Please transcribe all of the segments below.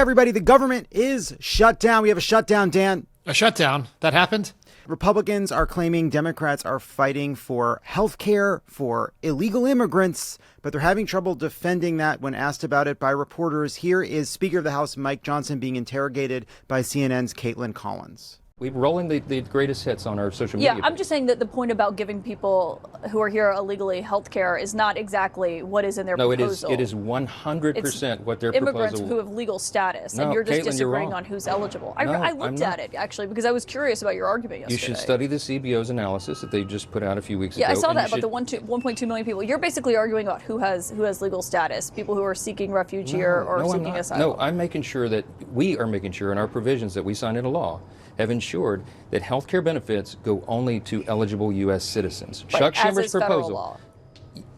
everybody. The government is shut down. We have a shutdown, Dan. A shutdown? That happened? Republicans are claiming Democrats are fighting for health care for illegal immigrants, but they're having trouble defending that when asked about it by reporters. Here is Speaker of the House Mike Johnson being interrogated by CNN's Caitlin Collins. We're rolling the greatest hits on our social media. Yeah, I'm just saying that the point about giving people who are here illegally health care is not exactly what is in their proposal. No, it is 100% what their immigrants proposal. who have legal status, No, and you're just Caitlin, disagreeing on who's eligible. I looked at it, actually, because I was curious about your argument yesterday. You should study the CBO's analysis that they just put out a few weeks ago. Yeah, I saw that about the 1.2 million people. You're basically arguing about who has legal status, people who are seeking refuge here or seeking asylum. No, I'm making sure that we are making sure in our provisions that we signed into law have ensured that health care benefits go only to eligible U.S. citizens. Chuck Schumer's proposal.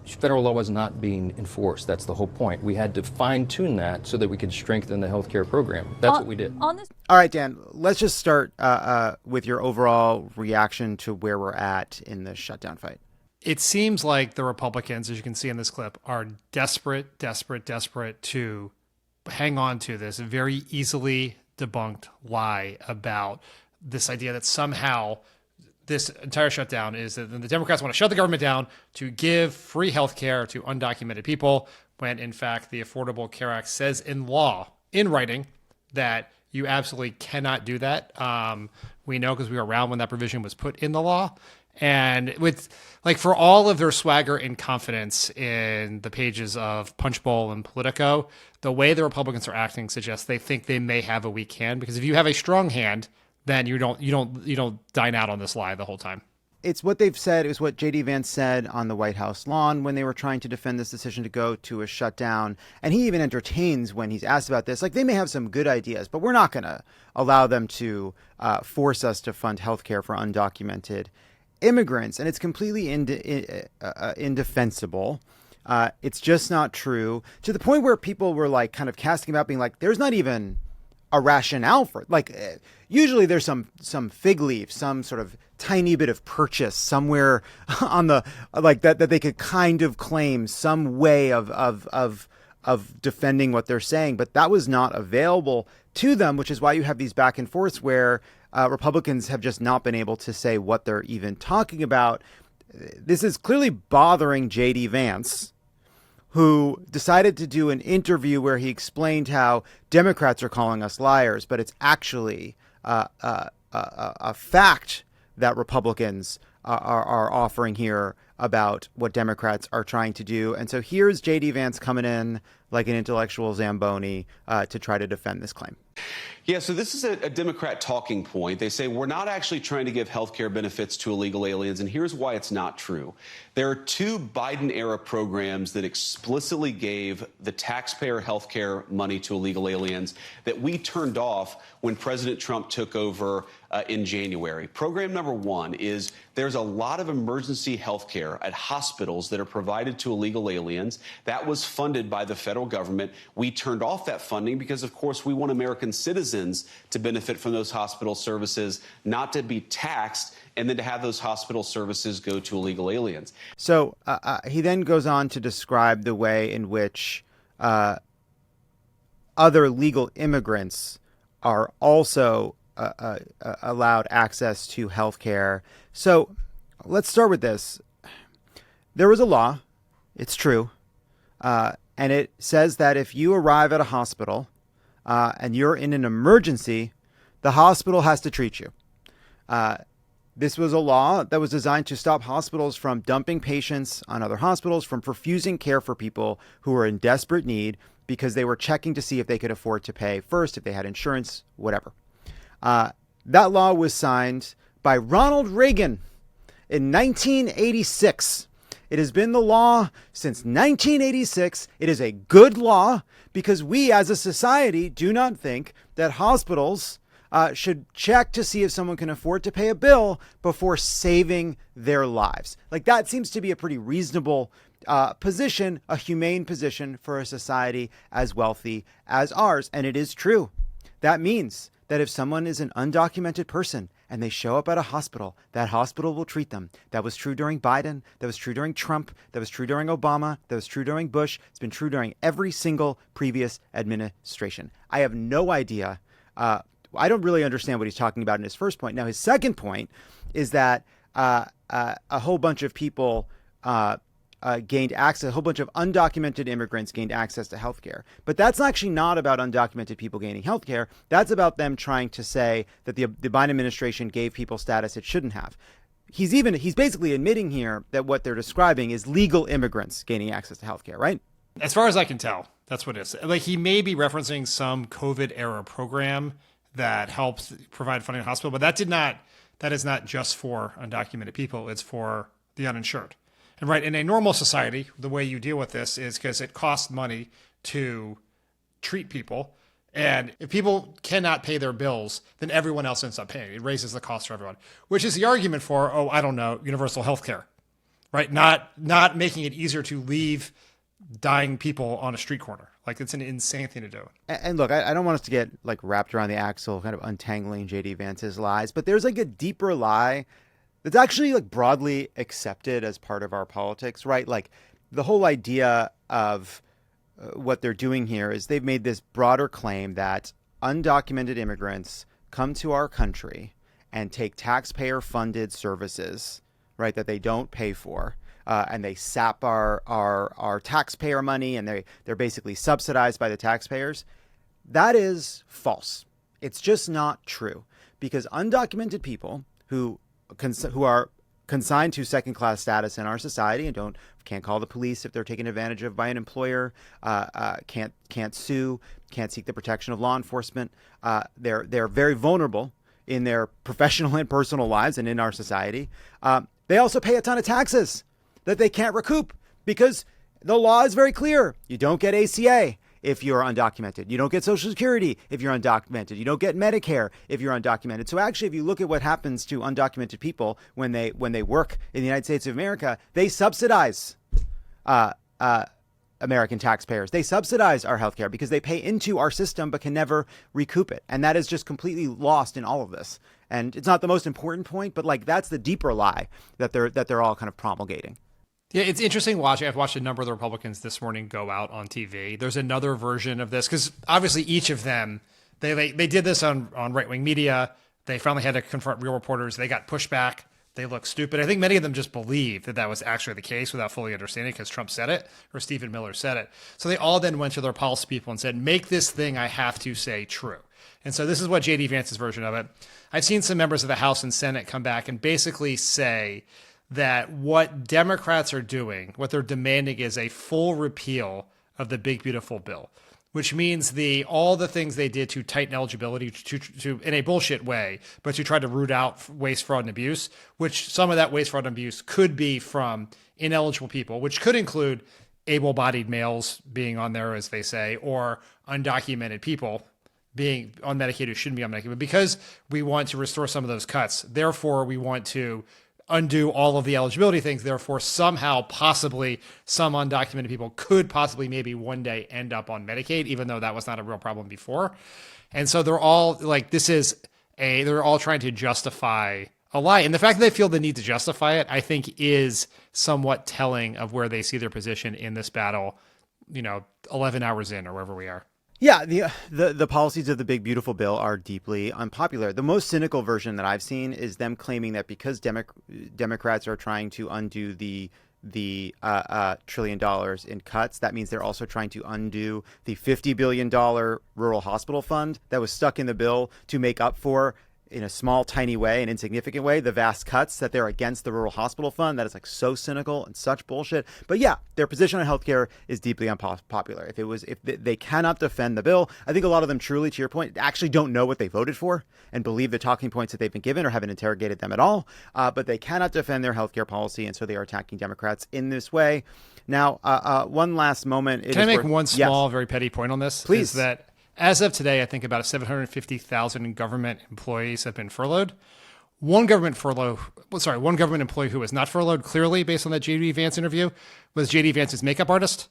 Federal law was not being enforced. That's the whole point. We had to fine-tune that so that we could strengthen the health care program. That's what we did. All right, Dan, let's just start with your overall reaction to where we're at in the shutdown fight. It seems like the Republicans, as you can see in this clip, are desperate to hang on to this very easily debunked lie about this idea that somehow this entire shutdown is that the Democrats want to shut the government down to give free health care to undocumented people, when in fact the Affordable Care Act says in law, in writing, that you absolutely cannot do that. We know because we were around when that provision was put in the law. And with, like, for all of their swagger and confidence in the pages of Punchbowl and Politico, the way the Republicans are acting suggests they think they may have a weak hand, because if you have a strong hand, then you don't dine out on this lie the whole time. It's what they've said. It was what J.D. Vance said on the White House lawn when they were trying to defend this decision to go to a shutdown. And he even entertains when he's asked about this. Like, they may have some good ideas, but we're not going to allow them to force us to fund healthcare for undocumented immigrants. And it's completely indefensible. It's just not true, to the point where people were like kind of casting about, being like, there's not even a rationale for it. Like, usually there's some fig leaf, some sort of tiny bit of purchase somewhere on the, like, that they could kind of claim some way of defending what they're saying. But that was not available to them, which is why you have these back and forths where Republicans have just not been able to say what they're even talking about. This is clearly bothering J.D. Vance, who decided to do an interview where he explained how Democrats are calling us liars, but it's actually a fact that Republicans are offering here about what Democrats are trying to do. And so here's J.D. Vance coming in like an intellectual Zamboni to try to defend this claim. Yeah, so this is a Democrat talking point. They say we're not actually trying to give health care benefits to illegal aliens, and here's why it's not true. There are two Biden-era programs that explicitly gave the taxpayer health care money to illegal aliens that we turned off when President Trump took over in January. Program number one is there's a lot of emergency health care at hospitals that are provided to illegal aliens. That was funded by the federal government. We turned off that funding because, of course, we want American citizens to benefit from those hospital services, not to be taxed and then to have those hospital services go to illegal aliens. So he then goes on to describe the way in which other legal immigrants are also allowed access to health care. So let's start with this. There was a law, it's true, and it says that if you arrive at a hospital and you're in an emergency, the hospital has to treat you. This was a law that was designed to stop hospitals from dumping patients on other hospitals, from refusing care for people who were in desperate need because they were checking to see if they could afford to pay first, if they had insurance, whatever. That law was signed by Ronald Reagan in 1986. It has been the law since 1986. It is a good law because we as a society do not think that hospitals should check to see if someone can afford to pay a bill before saving their lives. Like, that seems to be a pretty reasonable position, a humane position for a society as wealthy as ours. And it is true. That means that if someone is an undocumented person and they show up at a hospital, that hospital will treat them. That was true during Biden. That was true during Trump. That was true during Obama. That was true during Bush. It's been true during every single previous administration. I have no idea. I don't really understand what he's talking about in his first point. Now, his second point is that a whole bunch of people gained access, a whole bunch of undocumented immigrants gained access to healthcare. But that's actually not about undocumented people gaining healthcare. That's about them trying to say that the Biden administration gave people status it shouldn't have. He's basically admitting here that what they're describing is legal immigrants gaining access to healthcare, right? As far as I can tell, that's what it is. Like, he may be referencing some COVID era program that helps provide funding to hospital, but that is not just for undocumented people. It's for the uninsured. And right, in a normal society, the way you deal with this is because it costs money to treat people. And if people cannot pay their bills, then everyone else ends up paying. It raises the cost for everyone, which is the argument for, universal health care, right? Not making it easier to leave dying people on a street corner. Like, it's an insane thing to do. And look, I don't want us to get like wrapped around the axle, kind of untangling JD Vance's lies, but there's like a deeper lie that's actually like broadly accepted as part of our politics, right? Like, the whole idea of what they're doing here is they've made this broader claim that undocumented immigrants come to our country and take taxpayer-funded services, right, that they don't pay for, and they sap our taxpayer money, and they're basically subsidized by the taxpayers. That is false. It's just not true, because undocumented people who are consigned to second-class status in our society and can't call the police if they're taken advantage of by an employer, can't sue, can't seek the protection of law enforcement. They're very vulnerable in their professional and personal lives and in our society. They also pay a ton of taxes that they can't recoup because the law is very clear. You don't get ACA if you're undocumented. You don't get Social Security if you're undocumented. You don't get Medicare if you're undocumented. So actually, if you look at what happens to undocumented people when they work in the United States of America, they subsidize American taxpayers. They subsidize our healthcare because they pay into our system but can never recoup it. And that is just completely lost in all of this. And it's not the most important point, but like, that's the deeper lie that they're all kind of promulgating. Yeah, it's interesting watching. I've watched a number of the Republicans this morning go out on TV. There's another version of this because obviously each of them, they did this on right-wing media. They finally had to confront real reporters. They got pushback. They look stupid. I think many of them just believe that was actually the case without fully understanding because Trump said it or Stephen Miller said it. So they all then went to their policy people and said, make this thing I have to say true. And so this is what J.D. Vance's version of it. I've seen some members of the House and Senate come back and basically say that what Democrats are doing, what they're demanding is a full repeal of the Big Beautiful Bill, which means all the things they did to tighten eligibility to in a bullshit way, but to try to root out waste, fraud, and abuse, which some of that waste, fraud, and abuse could be from ineligible people, which could include able-bodied males being on there, as they say, or undocumented people being on Medicaid who shouldn't be on Medicaid. But because we want to restore some of those cuts, therefore we want to undo all of the eligibility things. Therefore, somehow, possibly, some undocumented people could possibly maybe one day end up on Medicaid, even though that was not a real problem before. And so they're all like, they're all trying to justify a lie. And the fact that they feel the need to justify it, I think, is somewhat telling of where they see their position in this battle, 11 hours in or wherever we are. Yeah, the policies of the Big Beautiful Bill are deeply unpopular. The most cynical version that I've seen is them claiming that because Democrats are trying to undo the $1 trillion in cuts, that means they're also trying to undo the $50 billion rural hospital fund that was stuck in the bill to make up for, in a small, tiny way, an insignificant way, the vast cuts that they're against the rural hospital fund. That is like so cynical and such bullshit. But yeah, their position on healthcare is deeply unpopular. If they cannot defend the bill, I think a lot of them truly, to your point, actually don't know what they voted for and believe the talking points that they've been given or haven't interrogated them at all. But they cannot defend their healthcare policy, and so they are attacking Democrats in this way. Now, one last moment. Can I make one small, very petty point on this? Please. Is that as of today, I think about 750,000 government employees have been furloughed. One government employee who was not furloughed, clearly, based on that J.D. Vance interview, was J.D. Vance's makeup artist.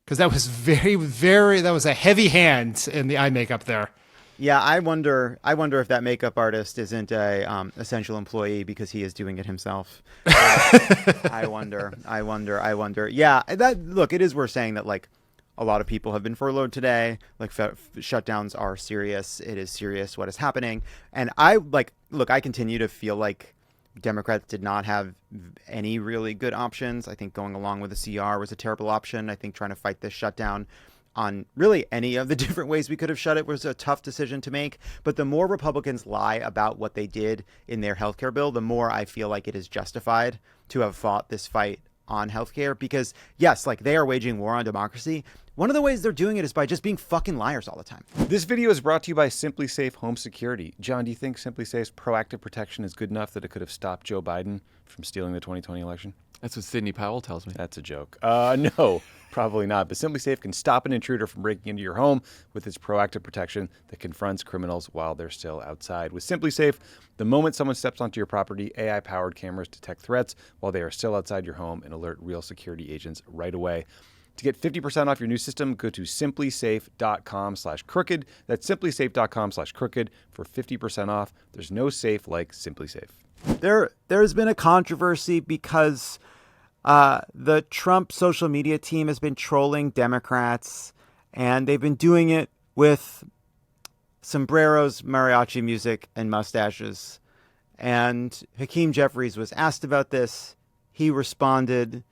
Because that was that was a heavy hand in the eye makeup there. Yeah, I wonder if that makeup artist isn't a essential employee because he is doing it himself. I wonder. Yeah, look, it is worth saying that like a lot of people have been furloughed today. Like shutdowns are serious. It is serious what is happening. And I continue to feel like Democrats did not have any really good options. I think going along with the CR was a terrible option. I think trying to fight this shutdown on really any of the different ways we could have shut it was a tough decision to make. But the more Republicans lie about what they did in their healthcare bill, the more I feel like it is justified to have fought this fight on healthcare, because yes, like they are waging war on democracy. One of the ways they're doing it is by just being fucking liars all the time. This video is brought to you by Simply Safe Home Security. John, do you think Simply Safe's proactive protection is good enough that it could have stopped Joe Biden from stealing the 2020 election? That's what Sidney Powell tells me. That's a joke. No, probably not. But Simply Safe can stop an intruder from breaking into your home with its proactive protection that confronts criminals while they're still outside. With Simply Safe, the moment someone steps onto your property, AI-powered cameras detect threats while they are still outside your home and alert real security agents right away. To get 50% off your new system, go to simplysafe.com/crooked. That's simplysafe.com/crooked for 50% off. There's no safe like Simply Safe. There's been a controversy because the Trump social media team has been trolling Democrats, and they've been doing it with sombreros, mariachi music, and mustaches. And Hakeem Jeffries was asked about this. He responded,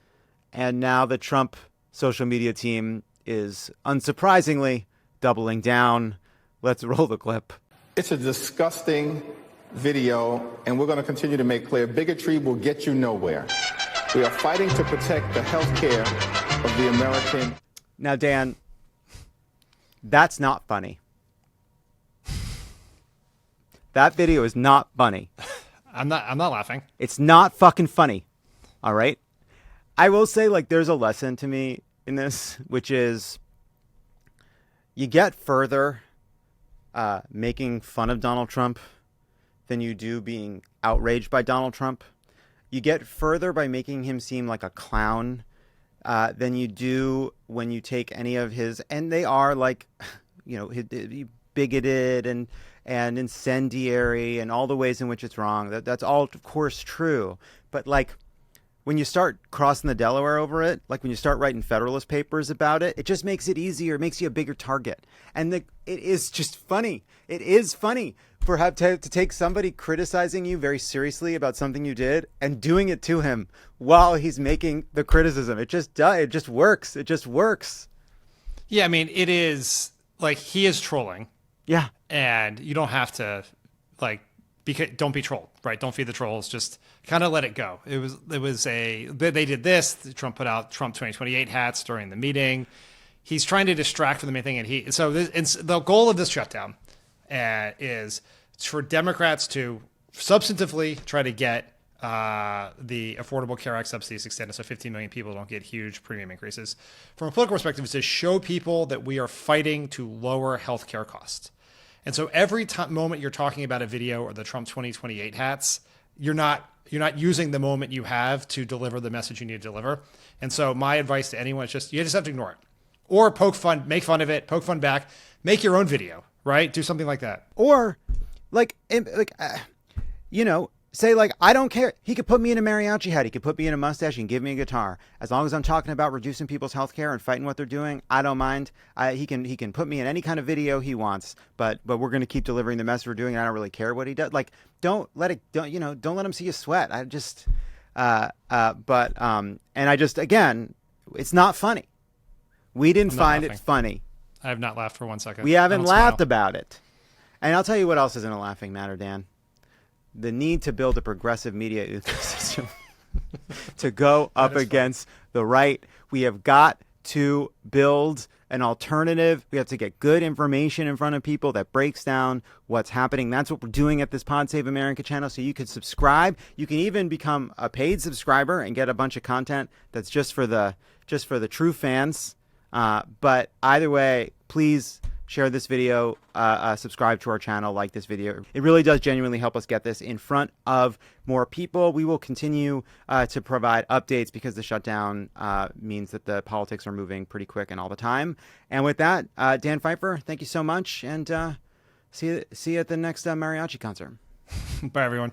and now the Trump social media team is unsurprisingly doubling down. Let's roll the clip. It's a disgusting video, and we're going to continue to make clear bigotry will get you nowhere. We are fighting to protect the health care of the American. Now, Dan, that's not funny. That video is not funny. I'm not laughing. It's not fucking funny. All right? I will say, like, there's a lesson to me in this, which is you get further making fun of Donald Trump than you do being outraged by Donald Trump. You get further by making him seem like a clown than you do when you take any of his, and they are like, you know, bigoted and incendiary and all the ways in which it's wrong. That's all, of course, true. But like, when you start crossing the Delaware over it, like when you start writing Federalist papers about it, it just makes it easier. It makes you a bigger target. And it is just funny. It is funny to take somebody criticizing you very seriously about something you did and doing it to him while he's making the criticism. It just works. It just works. Yeah, I mean, it is like he is trolling. Yeah. And you don't have to don't be trolled, right? Don't feed the trolls. Just kind of let it go. They did this. Trump put out Trump 2028 hats during the meeting. He's trying to distract from the main thing. And the goal of this shutdown is for Democrats to substantively try to get the Affordable Care Act subsidies extended so 15 million people don't get huge premium increases. From a political perspective, it's to show people that we are fighting to lower healthcare costs. And so every moment you're talking about a video or the Trump 2028 hats, you're not using the moment you have to deliver the message you need to deliver. And so my advice to anyone is you just have to ignore it, or make fun of it, poke fun back, make your own video, right? Do something like that. Or say like, I don't care. He could put me in a mariachi hat. He could put me in a mustache and give me a guitar. As long as I'm talking about reducing people's health care and fighting what they're doing, I don't mind. He can put me in any kind of video he wants, but we're going to keep delivering the message we're doing. And I don't really care what he does. Like, don't let him see you sweat. Again, it's not funny. We didn't find it funny. I have not laughed for 1 second. We haven't laughed about it. And I'll tell you what else isn't a laughing matter, Dan. The need to build a progressive media ecosystem to go up against the right. We have got to build an alternative. We have to get good information in front of people that breaks down what's happening. That's what we're doing at this Pod Save America channel. So you can subscribe. You can even become a paid subscriber and get a bunch of content that's just for the true fans. But either way, please share this video, subscribe to our channel, like this video. It really does genuinely help us get this in front of more people. We will continue to provide updates because the shutdown means that the politics are moving pretty quick and all the time. And with that, Dan Pfeiffer, thank you so much. And See you at the next mariachi concert. Bye, everyone.